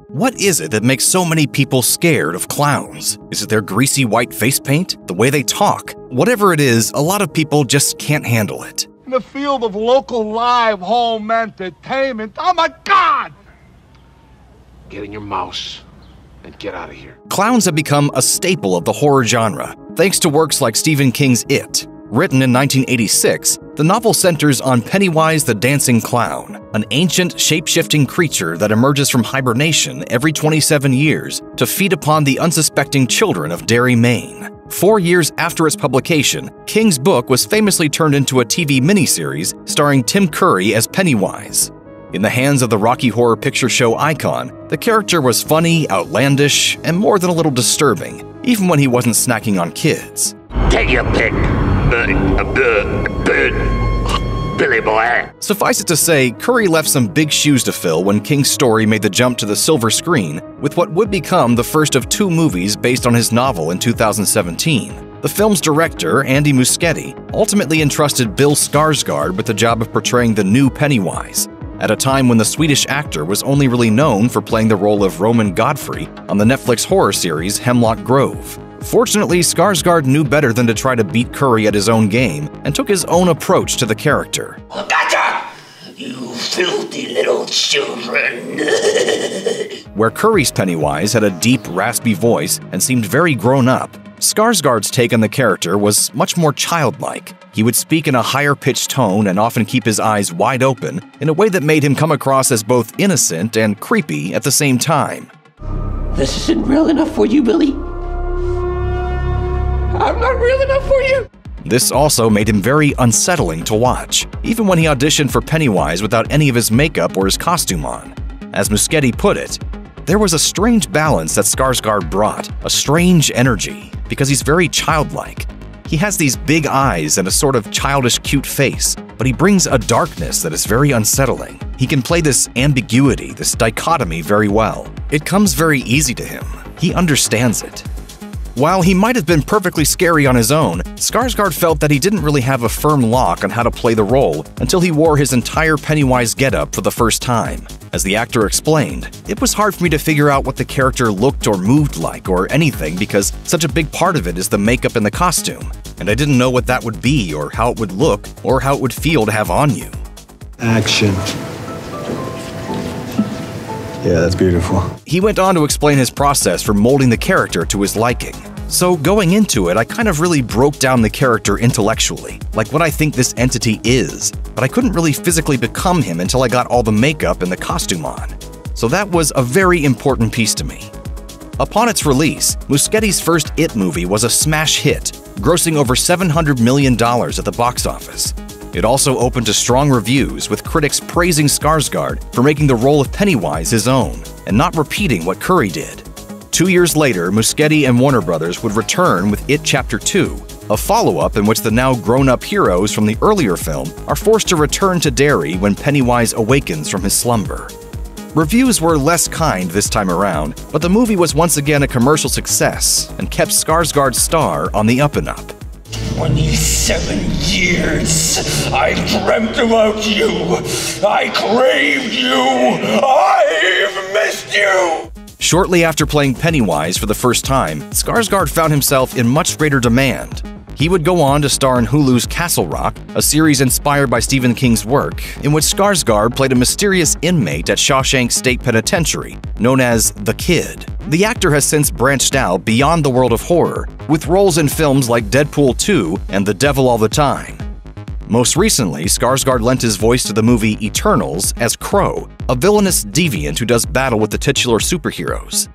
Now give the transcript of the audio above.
What is it that makes so many people scared of clowns? Is it their greasy white face paint? The way they talk? Whatever it is, a lot of people just can't handle it. In the field of local live home entertainment, oh my God! Get in your mouse and get out of here. Clowns have become a staple of the horror genre, thanks to works like Stephen King's It. Written in 1986, the novel centers on Pennywise the Dancing Clown, an ancient, shape-shifting creature that emerges from hibernation every 27 years to feed upon the unsuspecting children of Derry, Maine. 4 years after its publication, King's book was famously turned into a TV miniseries starring Tim Curry as Pennywise. In the hands of the Rocky Horror Picture Show icon, the character was funny, outlandish, and more than a little disturbing, even when he wasn't snacking on kids. Take your pick, Billy boy. Suffice it to say, Curry left some big shoes to fill when King's story made the jump to the silver screen with what would become the first of 2 movies based on his novel in 2017. The film's director, Andy Muschietti, ultimately entrusted Bill Skarsgard with the job of portraying the new Pennywise, at a time when the Swedish actor was only really known for playing the role of Roman Godfrey on the Netflix horror series Hemlock Grove. Fortunately, Skarsgard knew better than to try to beat Curry at his own game and took his own approach to the character. Gotcha! You filthy little children. Where Curry's Pennywise had a deep, raspy voice and seemed very grown up, Skarsgard's take on the character was much more childlike. He would speak in a higher-pitched tone and often keep his eyes wide open in a way that made him come across as both innocent and creepy at the same time. This isn't real enough for you, Billy. I'm not real enough for you. This also made him very unsettling to watch, even when he auditioned for Pennywise without any of his makeup or his costume on. As Muschietti put it, there was a strange balance that Skarsgard brought, a strange energy, because he's very childlike. He has these big eyes and a sort of childish cute face, but he brings a darkness that is very unsettling. He can play this ambiguity, this dichotomy very well. It comes very easy to him. He understands it. While he might have been perfectly scary on his own, Skarsgard felt that he didn't really have a firm lock on how to play the role until he wore his entire Pennywise getup for the first time. As the actor explained, "It was hard for me to figure out what the character looked or moved like or anything because such a big part of it is the makeup and the costume, and I didn't know what that would be or how it would look or how it would feel to have on you." Action. Yeah, that's beautiful. He went on to explain his process for molding the character to his liking. So going into it, I kind of really broke down the character intellectually, like what I think this entity is, but I couldn't really physically become him until I got all the makeup and the costume on. So that was a very important piece to me. Upon its release, Muschietti's first It movie was a smash hit, grossing over $700 million at the box office. It also opened to strong reviews, with critics praising Skarsgard for making the role of Pennywise his own and not repeating what Curry did. 2 years later, Muschietti and Warner Brothers would return with It Chapter 2, a follow-up in which the now grown-up heroes from the earlier film are forced to return to Derry when Pennywise awakens from his slumber. Reviews were less kind this time around, but the movie was once again a commercial success and kept Skarsgard's star on the up and up. 27 years I dreamt about you. I craved you. I've missed you. Shortly after playing Pennywise for the first time, Skarsgard found himself in much greater demand. He would go on to star in Hulu's Castle Rock, a series inspired by Stephen King's work, in which Skarsgard played a mysterious inmate at Shawshank State Penitentiary, known as The Kid. The actor has since branched out beyond the world of horror, with roles in films like Deadpool 2 and The Devil All the Time. Most recently, Skarsgard lent his voice to the movie Eternals as Crow, a villainous deviant who does battle with the titular superheroes.